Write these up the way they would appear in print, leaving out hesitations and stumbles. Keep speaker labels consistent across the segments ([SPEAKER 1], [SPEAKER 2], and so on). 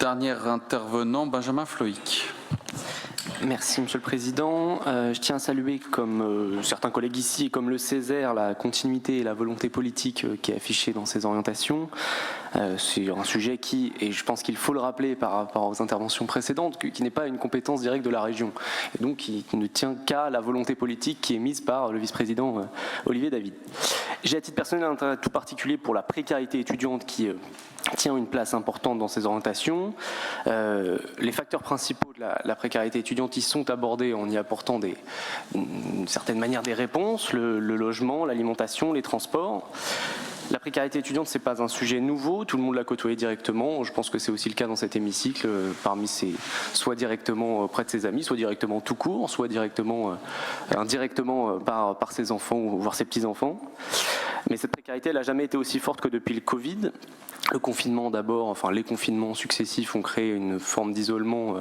[SPEAKER 1] Dernier intervenant, Benjamin Floïc.
[SPEAKER 2] Merci Monsieur le Président. Je tiens à saluer, comme certains collègues ici, et comme le Césaire, la continuité et la volonté politique qui est affichée dans ces orientations. C'est un sujet qui, et je pense qu'il faut le rappeler par rapport aux interventions précédentes, qui n'est pas une compétence directe de la région, et donc qui ne tient qu'à la volonté politique qui est mise par le vice-président Olivier David. J'ai à titre personnel un intérêt tout particulier pour la précarité étudiante qui tient une place importante dans ces orientations. Les facteurs principaux de la précarité étudiante y sont abordés en y apportant d'une certaine manière des réponses, le logement, l'alimentation, les transports. La précarité étudiante, ce n'est pas un sujet nouveau, tout le monde l'a côtoyé directement, je pense que c'est aussi le cas dans cet hémicycle, soit directement auprès de ses amis, soit directement tout court, soit directement, indirectement par ses enfants ou voire ses petits-enfants. Mais cette précarité, elle n'a jamais été aussi forte que depuis le Covid. Le confinement d'abord, enfin les confinements successifs ont créé une forme d'isolement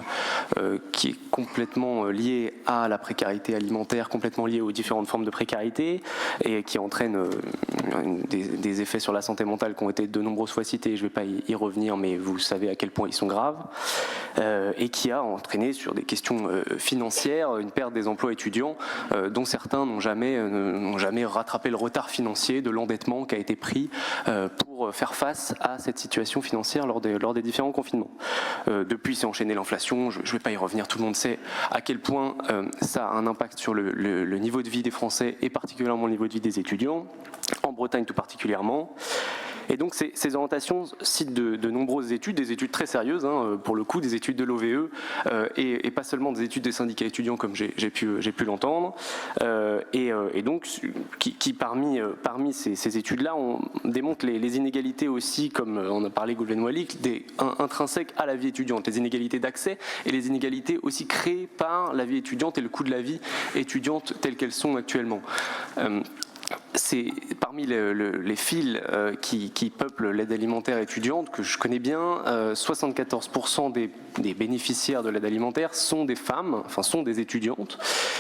[SPEAKER 2] qui est complètement liée à la précarité alimentaire, complètement liée aux différentes formes de précarité et qui entraîne des effets sur la santé mentale qui ont été de nombreuses fois cités, je ne vais pas y revenir, mais vous savez à quel point ils sont graves, et qui a entraîné sur des questions financières une perte des emplois étudiants dont certains n'ont jamais rattrapé le retard financier de l'endettement qui a été pris pour faire face à cette situation financière lors des différents confinements. Depuis, s'est enchaîné l'inflation, je ne vais pas y revenir, tout le monde sait à quel point ça a un impact sur le niveau de vie des Français et particulièrement le niveau de vie des étudiants, en Bretagne tout particulièrement. Et donc ces orientations citent de nombreuses études, des études très sérieuses, pour le coup, des études de l'OVE, et pas seulement des études des syndicats étudiants comme j'ai pu l'entendre, et donc qui parmi ces études-là démontrent les inégalités aussi, comme on a parlé Goulven-Wallic, intrinsèques à la vie étudiante, les inégalités d'accès et les inégalités aussi créées par la vie étudiante et le coût de la vie étudiante telles qu'elles sont actuellement. C'est parmi les fils qui peuplent l'aide alimentaire étudiante que je connais bien, 74% des bénéficiaires de l'aide alimentaire sont des femmes, enfin sont des étudiantes,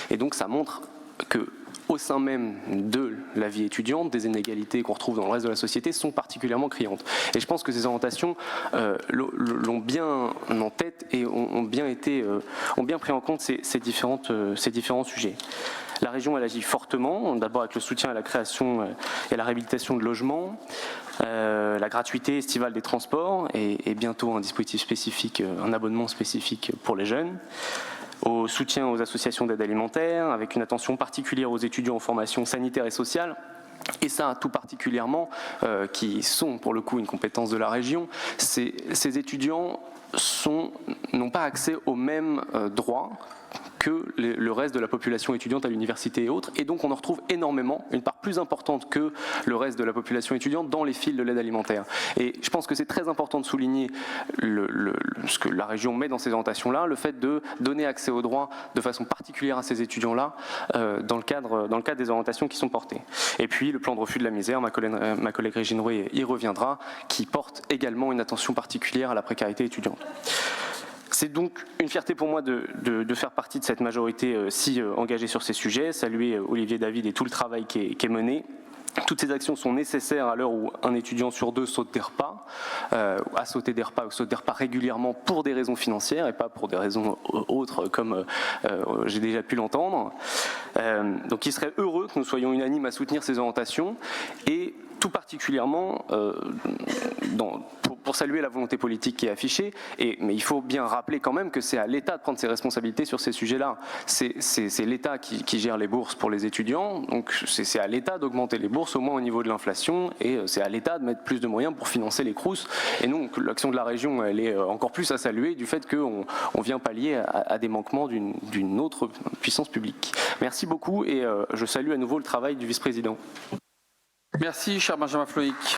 [SPEAKER 2] et donc ça montre que au sein même de la vie étudiante, des inégalités qu'on retrouve dans le reste de la société sont particulièrement criantes. Et je pense que ces orientations l'ont bien en tête et ont bien pris en compte ces différents sujets. La région, elle agit fortement, d'abord avec le soutien à la création et à la réhabilitation de logements, la gratuité estivale des transports et bientôt un dispositif spécifique, un abonnement spécifique pour les jeunes, au soutien aux associations d'aide alimentaire, avec une attention particulière aux étudiants en formation sanitaire et sociale. Et ça, tout particulièrement, qui sont pour le coup une compétence de la région, ces étudiants n'ont pas accès aux mêmes droits que le reste de la population étudiante à l'université et autres, et donc on en retrouve énormément, une part plus importante que le reste de la population étudiante dans les fils de l'aide alimentaire. Et je pense que c'est très important de souligner ce que la région met dans ces orientations-là, le fait de donner accès aux droits de façon particulière à ces étudiants-là dans le cadre des orientations qui sont portées. Et puis le plan de refus de la misère, ma collègue Régine Rouet y reviendra, qui porte également une attention particulière à la précarité étudiante. C'est donc une fierté pour moi de faire partie de cette majorité si engagée sur ces sujets, saluer Olivier David et tout le travail qui est mené. Toutes ces actions sont nécessaires à l'heure où un étudiant sur deux saute des repas, a sauté des repas ou saute des repas régulièrement pour des raisons financières et pas pour des raisons autres comme j'ai déjà pu l'entendre. Donc il serait heureux que nous soyons unanimes à soutenir ces orientations et tout particulièrement pour saluer la volonté politique qui est affichée, mais il faut bien rappeler quand même que c'est à l'État de prendre ses responsabilités sur ces sujets-là. C'est l'État qui gère les bourses pour les étudiants, donc c'est à l'État d'augmenter les bourses au moins au niveau de l'inflation, et c'est à l'État de mettre plus de moyens pour financer les Crous. Et nous, l'action de la région, elle est encore plus à saluer du fait qu'on vient pallier à des manquements d'une autre puissance publique. Merci beaucoup et je salue à nouveau le travail du vice-président.
[SPEAKER 1] Merci, cher Benjamin Floïc.